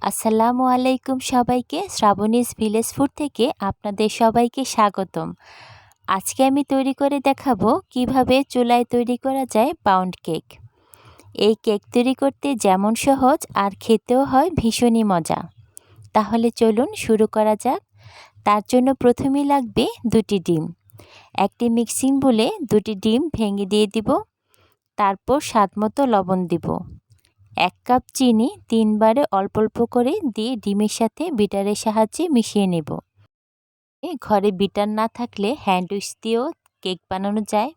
আসসালামু আলাইকুম সবাইকে। শ্রাবণীজ ভিলেজ ফুড থেকে আপনাদের সবাইকে স্বাগতম। আজকে আমি তৈরি করে দেখাবো কিভাবে চুলায় তৈরি করা যায় পাউন্ড কেক। এই কেক তৈরি করতে যেমন সহজ আর খেতেও হয় ভীষণই মজা। তাহলে চলুন শুরু করা যাক। তার জন্য প্রথমেই লাগবে 2টি ডিম। একটি মিক্সিং বোলে 2টি ডিম ভেঙে দিয়ে দিব। তারপর স্বাদমতো লবণ দিব। 1 কাপ চিনি 3 বারে অল্প অল্প করে দিয়ে ডিমের সাথে বিটারের সাহায্যে মিশিয়ে নেব। ঘরে বিটার না থাকলে হ্যান্ড উইক্স দিয়েও কেক বানানো যায়।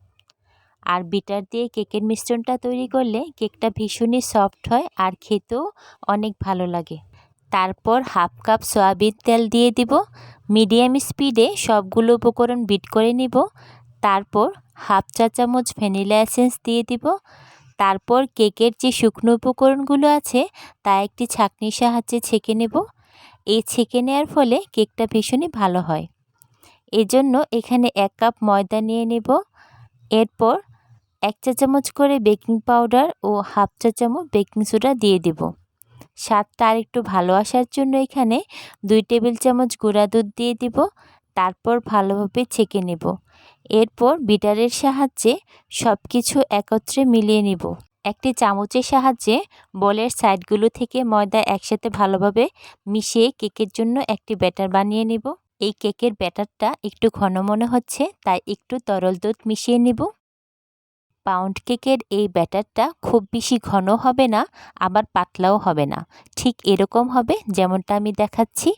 আর বিটার দিয়ে কেকের মিশ্রণটা তৈরি করলে কেকটা ভীষণই সফট হয় আর খেতেও অনেক ভালো লাগে। তারপর হাফ কাপ সয়াবিন তেল দিয়ে দিব। মিডিয়াম স্পিডে সবগুলো উপকরণ বিট করে নিব। তারপর হাফ চা চামচ ভ্যানিলা এসেন্স দিয়ে দিব। তারপর কেকের যে শুকনো উপকরণগুলো আছে তা একটি ছাঁকনির সাহায্যে ছেঁকে নেব। এই ছেঁকে নেওয়ার ফলে কেকটা ভীষণই ভালো হয়। এজন্য এখানে 1 কাপ ময়দা নিয়ে নেব। এরপর 1 চা চামচ করে বেকিং পাউডার ও হাফ চা চামচ বেকিং সোডা দিয়ে দেব। স্বাদটা আরেকটু ভালো আসার জন্য এখানে 2 টেবিল চামচ গুঁড়া দুধ দিয়ে দিব। তারপর ভালোভাবে ছেঁকে নেব। এরপর বিটারের সাহায্যে সব কিছু একত্রে মিলিয়ে নেব। একটি চামচের সাহায্যে বলের সাইডগুলো থেকে ময়দা একসাথে ভালোভাবে মিশিয়ে কেকের জন্য একটি ব্যাটার বানিয়ে নেব। এই কেকের ব্যাটারটা একটু ঘন মনে হচ্ছে, তাই একটু তরল দুধ মিশিয়ে নেব। পাউন্ড কেকের এই ব্যাটারটা খুব বেশি ঘন হবে না, আবার পাতলাও হবে না, ঠিক এরকম হবে যেমনটা আমি দেখাচ্ছি।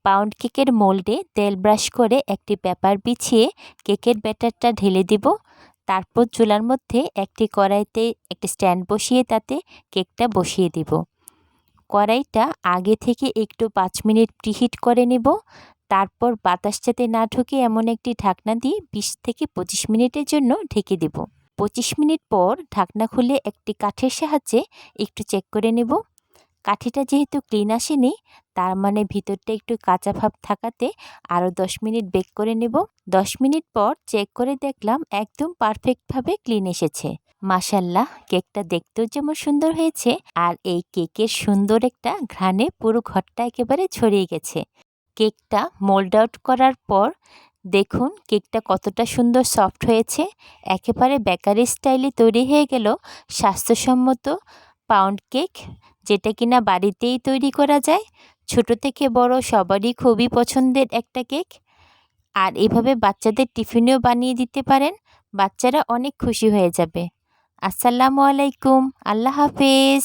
পাউন্ড কেকের মোল্ডে তেল ব্রাশ করে একটি পেপার বিছিয়ে কেকের ব্যাটারটা ঢেলে দিব। তারপর চুলার মধ্যে একটি কড়াইতে একটি স্ট্যান্ড বসিয়ে তাতে কেকটা বসিয়ে দিব। কড়াইটা আগে থেকে একটু 5 মিনিট প্রিহিট করে নেব। তারপর বাতাস যাতে না ঢোকে এমন একটি ঢাকনা দিয়ে 20 থেকে 25 মিনিটের জন্য ঢেকে দেব। 25 মিনিট পর ঢাকনা খুলে একটি কাঠের সাহায্যে একটু চেক করে নেব। কাঠিটা যেহেতু ক্লিন আসেনি, তার মানে ভিতরটা একটু কাঁচা ভাব থাকাতে আরও 10 মিনিট বেক করে নেব। 10 মিনিট পর চেক করে দেখলাম একদম পারফেক্টভাবে ক্লিন এসেছে। মাশাল্লাহ, কেকটা দেখতেও যেমন সুন্দর হয়েছে আর এই কেকের সুন্দর একটা ঘ্রাণে পুরো ঘরটা একেবারে ছড়িয়ে গেছে। কেকটা মোল্ড আউট করার পর দেখুন কেকটা কতটা সুন্দর সফট হয়েছে। একেবারে বেকারি স্টাইলে তৈরি হয়ে গেল স্বাস্থ্যসম্মত পাউন্ড কেক, যেটা কিনা বাড়িতেই তৈরি করা যায়। ছোট থেকে বড় সবারই খুবই পছন্দের একটা কেক। আর এভাবে বাচ্চাদের টিফিনেও বানিয়ে দিতে পারেন, বাচ্চারা অনেক খুশি হয়ে যাবে। আসসালামু আলাইকুম, আল্লাহ হাফেজ।